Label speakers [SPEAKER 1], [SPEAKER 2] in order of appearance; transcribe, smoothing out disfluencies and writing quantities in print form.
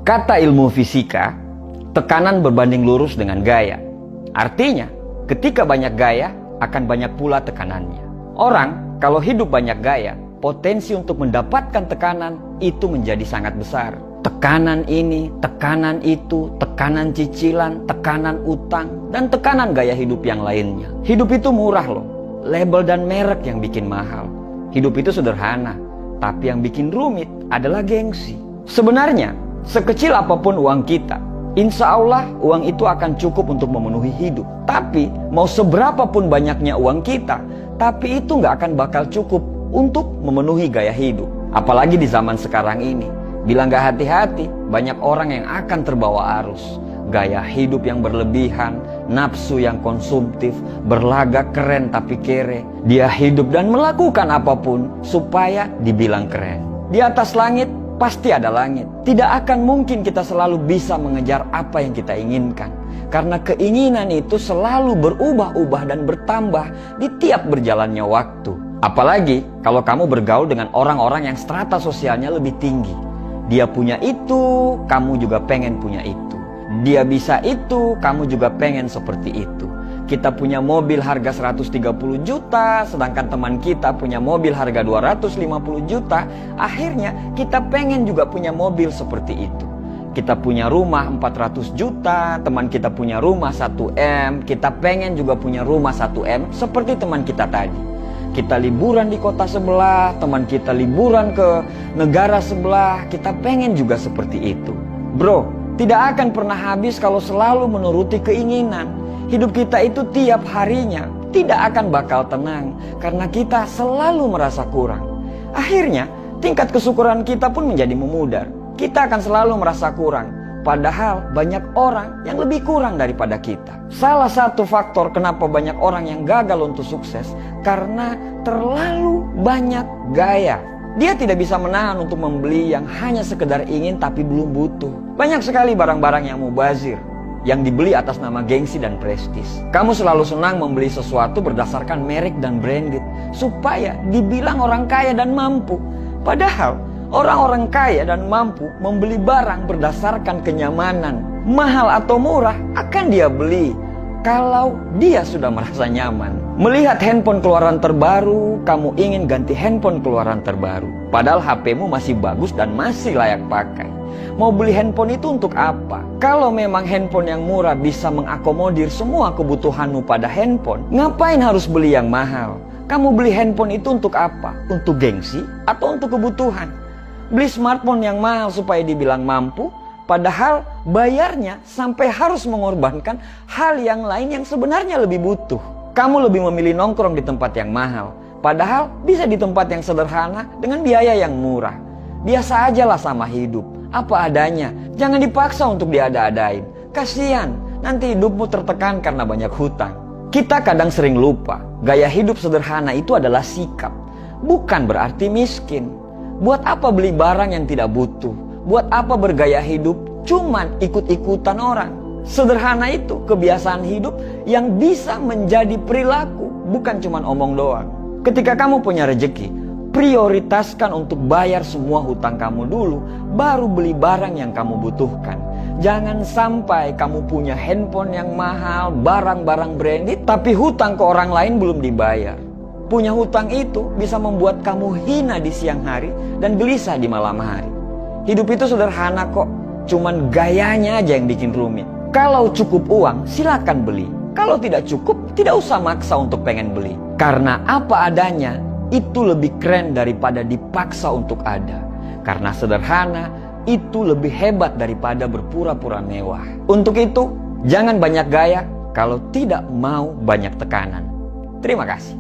[SPEAKER 1] Kata ilmu fisika, tekanan berbanding lurus dengan gaya. Artinya, ketika banyak gaya, akan banyak pula tekanannya. Orang, kalau hidup banyak gaya, potensi untuk mendapatkan tekanan itu menjadi sangat besar. Tekanan ini, tekanan itu, tekanan cicilan, tekanan utang, dan tekanan gaya hidup yang lainnya. Hidup itu murah loh, label dan merek yang bikin mahal. Hidup itu sederhana, tapi yang bikin rumit adalah gengsi. Sebenarnya, sekecil apapun uang kita, insya Allah uang itu akan cukup untuk memenuhi hidup. Tapi mau seberapa pun banyaknya uang kita, tapi itu nggak akan bakal cukup untuk memenuhi gaya hidup. Apalagi di zaman sekarang ini, bila nggak hati-hati, banyak orang yang akan terbawa arus. Gaya hidup yang berlebihan, nafsu yang konsumtif, berlagak keren tapi kere. Dia hidup dan melakukan apapun supaya dibilang keren. Di atas langit pasti ada langit. Tidak akan mungkin kita selalu bisa mengejar apa yang kita inginkan. Karena keinginan itu selalu berubah-ubah dan bertambah di tiap berjalannya waktu. Apalagi kalau kamu bergaul dengan orang-orang yang strata sosialnya lebih tinggi. Dia punya itu, kamu juga pengen punya itu. Dia bisa itu, kamu juga pengen seperti itu. Kita punya mobil harga 130 juta, sedangkan teman kita punya mobil harga 250 juta. Akhirnya kita pengen juga punya mobil seperti itu. Kita punya rumah 400 juta, teman kita punya rumah 1M. Kita pengen juga punya rumah 1M seperti teman kita tadi. Kita liburan di kota sebelah, teman kita liburan ke negara sebelah. Kita pengen juga seperti itu. Bro, tidak akan pernah habis kalau selalu menuruti keinginan. Hidup kita itu tiap harinya tidak akan bakal tenang karena kita selalu merasa kurang. Akhirnya tingkat kesyukuran kita pun menjadi memudar. Kita akan selalu merasa kurang, padahal banyak orang yang lebih kurang daripada kita. Salah satu faktor kenapa banyak orang yang gagal untuk sukses karena terlalu banyak gaya. Dia tidak bisa menahan untuk membeli yang hanya sekedar ingin tapi belum butuh. Banyak sekali barang-barang yang mubazir, yang dibeli atas nama gengsi dan prestis. Kamu selalu senang membeli sesuatu berdasarkan merek dan branded, supaya dibilang orang kaya dan mampu. Padahal, orang-orang kaya dan mampu membeli barang berdasarkan kenyamanan. Mahal atau murah akan dia beli kalau dia sudah merasa nyaman. Melihat handphone keluaran terbaru, kamu ingin ganti handphone keluaran terbaru. Padahal HP-mu masih bagus dan masih layak pakai. Mau beli handphone itu untuk apa? Kalau memang handphone yang murah bisa mengakomodir semua kebutuhanmu pada handphone, ngapain harus beli yang mahal? Kamu beli handphone itu untuk apa? Untuk gengsi atau untuk kebutuhan? Beli smartphone yang mahal supaya dibilang mampu, padahal bayarnya sampai harus mengorbankan hal yang lain yang sebenarnya lebih butuh. Kamu lebih memilih nongkrong di tempat yang mahal, padahal bisa di tempat yang sederhana dengan biaya yang murah. Biasa ajalah sama hidup, apa adanya. Jangan dipaksa untuk diada-adain. Kasian, nanti hidupmu tertekan karena banyak hutang. Kita kadang sering lupa, gaya hidup sederhana itu adalah sikap, bukan berarti miskin. Buat apa beli barang yang tidak butuh? Buat apa bergaya hidup cuman ikut-ikutan orang? Sederhana itu kebiasaan hidup yang bisa menjadi perilaku, bukan cuman omong doang. Ketika kamu punya rezeki, prioritaskan untuk bayar semua hutang kamu dulu, baru beli barang yang kamu butuhkan. Jangan sampai kamu punya handphone yang mahal, barang-barang branded, tapi hutang ke orang lain belum dibayar. Punya hutang itu bisa membuat kamu hina di siang hari dan gelisah di malam hari. Hidup itu sederhana kok, cuman gayanya aja yang bikin rumit. Kalau cukup uang, silakan beli. Kalau tidak cukup, tidak usah maksa untuk pengen beli. Karena apa adanya, itu lebih keren daripada dipaksa untuk ada. Karena sederhana, itu lebih hebat daripada berpura-pura mewah. Untuk itu, jangan banyak gaya kalau tidak mau banyak tekanan. Terima kasih.